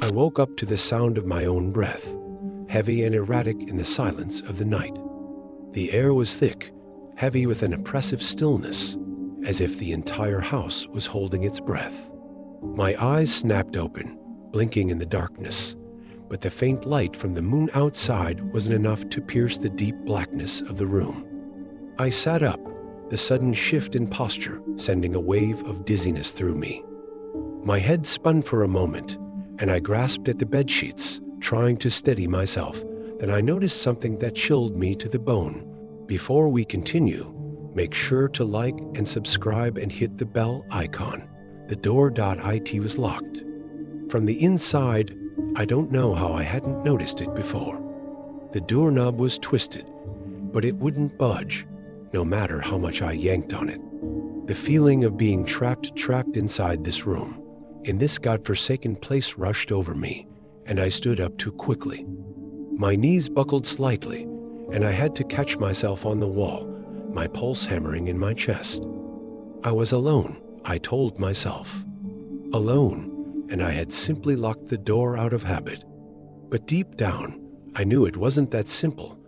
I woke up to the sound of my own breath, heavy and erratic in the silence of the night. The air was thick, heavy with an oppressive stillness, as if the entire house was holding its breath. My eyes snapped open, blinking in the darkness, but the faint light from the moon outside wasn't enough to pierce the deep blackness of the room. I sat up, the sudden shift in posture sending a wave of dizziness through me. My head spun for a moment, and I grasped at the bedsheets, trying to steady myself. Then I noticed something that chilled me to the bone. Before we continue, make sure to like and subscribe and hit the bell icon. The door.it was locked. From the inside, I don't know how I hadn't noticed it before. The doorknob was twisted, but it wouldn't budge, no matter how much I yanked on it. The feeling of being trapped inside this room, in this godforsaken place, rushed over me, and I stood up too quickly. My knees buckled slightly, and I had to catch myself on the wall, my pulse hammering in my chest. I was alone, I told myself. Alone, and I had simply locked the door out of habit. But deep down, I knew it wasn't that simple.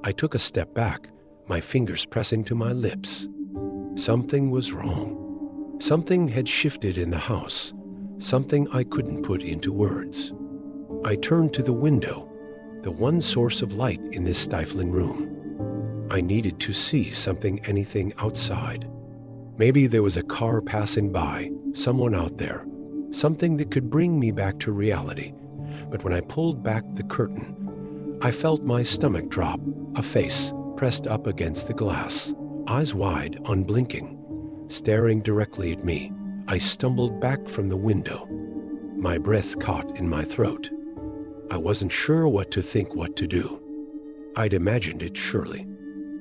I took a step back, my fingers pressing to my lips. Something was wrong. Something had shifted in the house, something I couldn't put into words. I turned to the window, the one source of light in this stifling room. I needed to see something, anything outside. Maybe there was a car passing by, someone out there, something that could bring me back to reality. But when I pulled back the curtain, I felt my stomach drop, a face pressed up against the glass, eyes wide, unblinking, staring directly at me. I stumbled back from the window, my breath caught in my throat. I wasn't sure what to think, what to do. I'd imagined it, surely.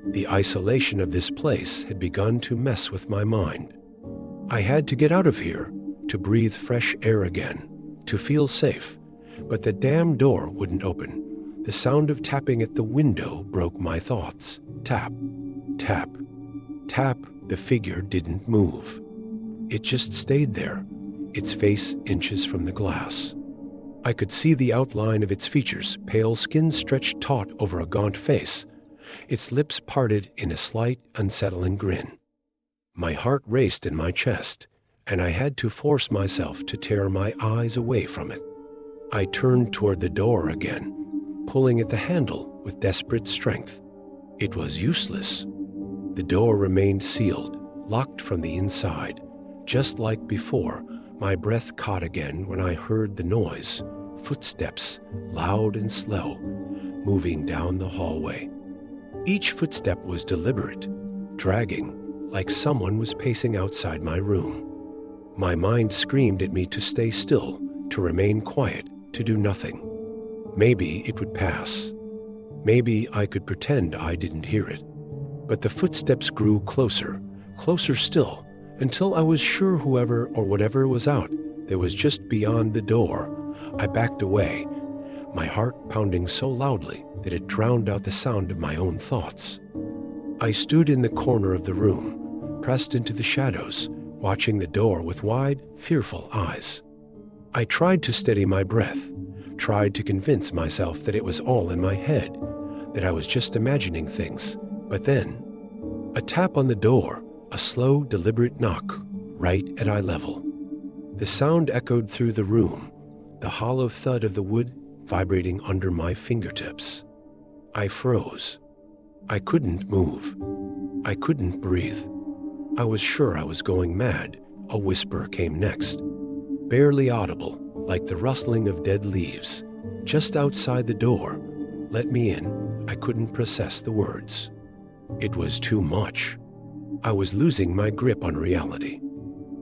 The isolation of this place had begun to mess with my mind. I had to get out of here, to breathe fresh air again, to feel safe. But the damn door wouldn't open. The sound of tapping at the window broke my thoughts. Tap, tap, tap. The figure didn't move. It just stayed there, its face inches from the glass. I could see the outline of its features, pale skin stretched taut over a gaunt face, its lips parted in a slight, unsettling grin. My heart raced in my chest, and I had to force myself to tear my eyes away from it. I turned toward the door again, pulling at the handle with desperate strength. It was useless. The door remained sealed, locked from the inside. Just like before, my breath caught again when I heard the noise, footsteps, loud and slow, moving down the hallway. Each footstep was deliberate, dragging, like someone was pacing outside my room. My mind screamed at me to stay still, to remain quiet, to do nothing. Maybe it would pass. Maybe I could pretend I didn't hear it. But the footsteps grew closer, closer still, until I was sure whoever or whatever was out there was just beyond the door. I backed away, my heart pounding so loudly that it drowned out the sound of my own thoughts. I stood in the corner of the room, pressed into the shadows, watching the door with wide, fearful eyes. I tried to steady my breath, tried to convince myself that it was all in my head, that I was just imagining things. But then, a tap on the door, a slow, deliberate knock, right at eye level. The sound echoed through the room, the hollow thud of the wood vibrating under my fingertips. I froze. I couldn't move. I couldn't breathe. I was sure I was going mad. A whisper came next, barely audible, like the rustling of dead leaves, just outside the door. Let me in. I couldn't process the words. It was too much. I was losing my grip on reality.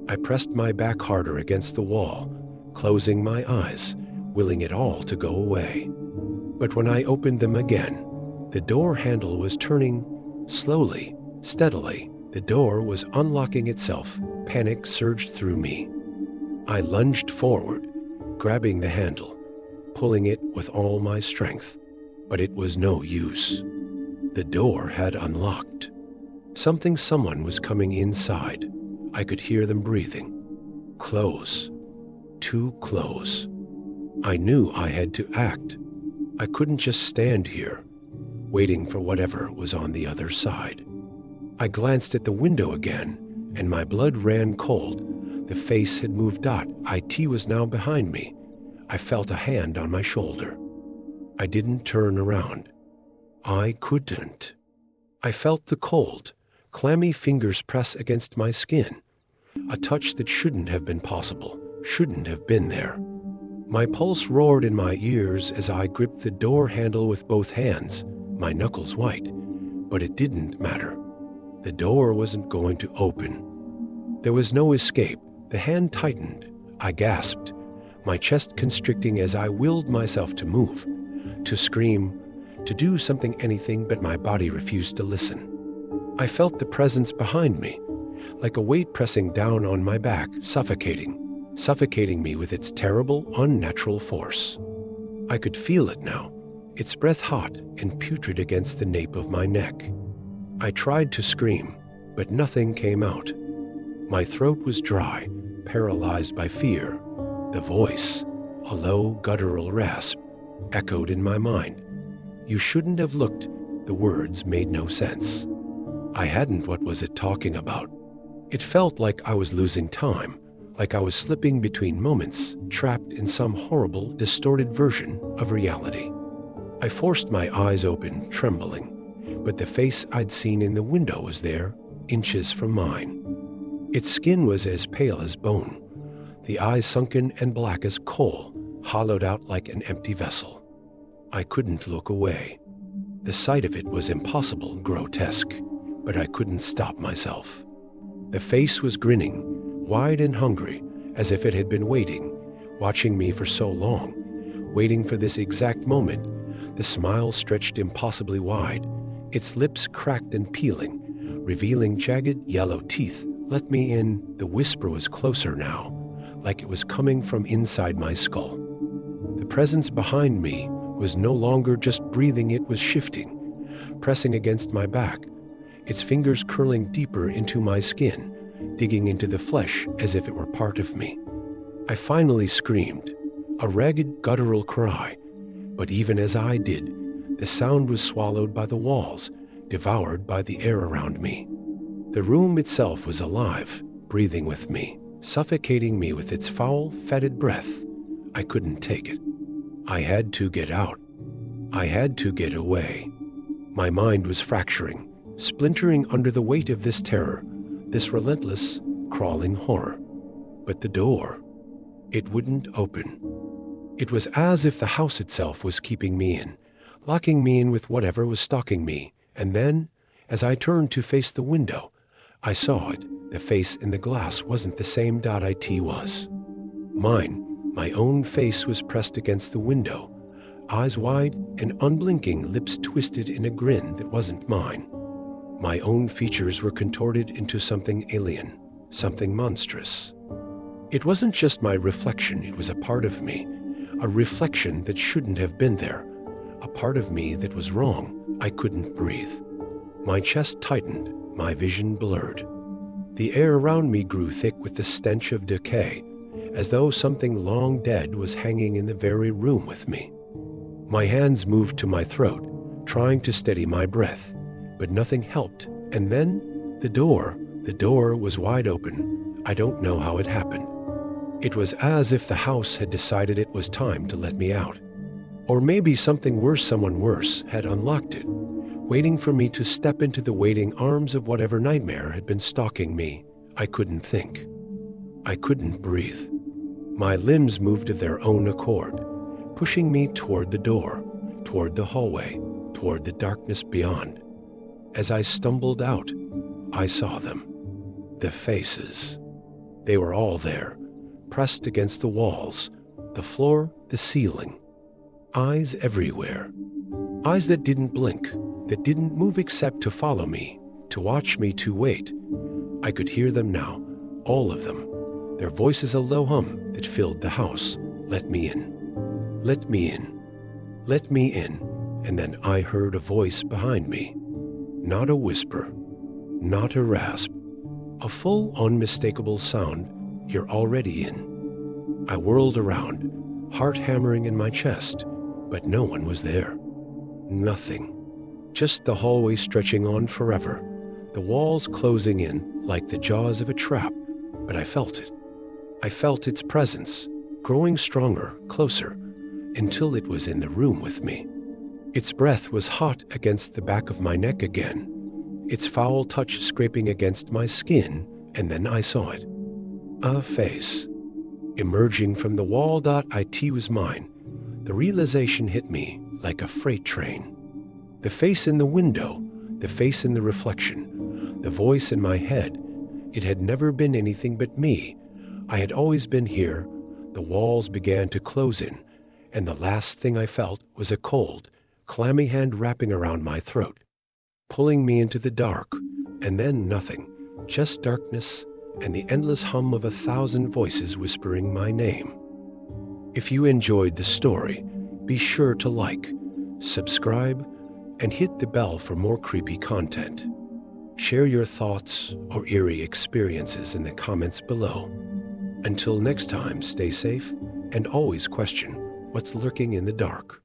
I pressed my back harder against the wall, closing my eyes, willing it all to go away. But when I opened them again, the door handle was turning slowly, steadily. The door was unlocking itself. Panic surged through me. I lunged forward, grabbing the handle, pulling it with all my strength. But it was no use. The door had unlocked. Someone was coming inside. I could hear them breathing. Close. Too close. I knew I had to act. I couldn't just stand here, waiting for whatever was on the other side. I glanced at the window again, and my blood ran cold. The face had moved. It was now behind me. I felt a hand on my shoulder. I didn't turn around. I couldn't. I felt the cold, clammy fingers press against my skin. A touch that shouldn't have been possible, shouldn't have been there. My pulse roared in my ears as I gripped the door handle with both hands, my knuckles white. But it didn't matter. The door wasn't going to open. There was no escape. The hand tightened. I gasped, my chest constricting as I willed myself to move, to scream, to do something, anything, but my body refused to listen. I felt the presence behind me, like a weight pressing down on my back, suffocating me with its terrible, unnatural force. I could feel it now, its breath hot and putrid against the nape of my neck. I tried to scream, but nothing came out. My throat was dry, paralyzed by fear. The voice, a low, guttural rasp, echoed in my mind. You shouldn't have looked. The words made no sense. I hadn't. What was it talking about? It felt like I was losing time, like I was slipping between moments, trapped in some horrible, distorted version of reality. I forced my eyes open, trembling, but the face I'd seen in the window was there, inches from mine. Its skin was as pale as bone, the eyes sunken and black as coal, hollowed out like an empty vessel. I couldn't look away. The sight of it was impossible, grotesque, but I couldn't stop myself. The face was grinning, wide and hungry, as if it had been waiting, watching me for so long, waiting for this exact moment. The smile stretched impossibly wide, its lips cracked and peeling, revealing jagged yellow teeth. Let me in. The whisper was closer now, like it was coming from inside my skull. The presence behind me was no longer just breathing, it was shifting, pressing against my back, its fingers curling deeper into my skin, digging into the flesh as if it were part of me. I finally screamed, a ragged, guttural cry, but even as I did, the sound was swallowed by the walls, devoured by the air around me. The room itself was alive, breathing with me, suffocating me with its foul, fetid breath. I couldn't take it. I had to get out. I had to get away. My mind was fracturing, splintering under the weight of this terror, this relentless, crawling horror. But the door, it wouldn't open. It was as if the house itself was keeping me in, locking me in with whatever was stalking me. And then, as I turned to face the window, I saw it. The face in the glass wasn't the same. It was mine. My own face was pressed against the window, eyes wide and unblinking, lips twisted in a grin that wasn't mine. My own features were contorted into something alien, something monstrous. It wasn't just my reflection, it was a part of me, a reflection that shouldn't have been there, a part of me that was wrong. I couldn't breathe. My chest tightened, my vision blurred. The air around me grew thick with the stench of decay, as though something long dead was hanging in the very room with me. My hands moved to my throat, trying to steady my breath, but nothing helped. And then the door was wide open. I don't know how it happened. It was as if the house had decided it was time to let me out. Or maybe something worse, someone worse, had unlocked it, waiting for me to step into the waiting arms of whatever nightmare had been stalking me. I couldn't think. I couldn't breathe. My limbs moved of their own accord, pushing me toward the door, toward the hallway, toward the darkness beyond. As I stumbled out, I saw them. The faces. They were all there, pressed against the walls, the floor, the ceiling. Eyes everywhere. Eyes that didn't blink, that didn't move except to follow me, to watch me, to wait. I could hear them now, all of them. Their voices a low hum that filled the house. Let me in. Let me in. Let me in. And then I heard a voice behind me. Not a whisper, not a rasp. A full, unmistakable sound. You're already in. I whirled around, heart hammering in my chest, but no one was there. Nothing. Just the hallway stretching on forever, the walls closing in like the jaws of a trap, but I felt it. I felt its presence, growing stronger, closer, until it was in the room with me. Its breath was hot against the back of my neck again, its foul touch scraping against my skin, and then I saw it. A face. Emerging from the wall. It was mine. The realization hit me like a freight train. The face in the window, the face in the reflection, the voice in my head. It had never been anything but me. I had always been here. The walls began to close in, and the last thing I felt was a cold, clammy hand wrapping around my throat, pulling me into the dark, and then nothing, just darkness and the endless hum of 1,000 voices whispering my name. If you enjoyed the story, be sure to like, subscribe, and hit the bell for more creepy content. Share your thoughts or eerie experiences in the comments below. Until next time, stay safe and always question what's lurking in the dark.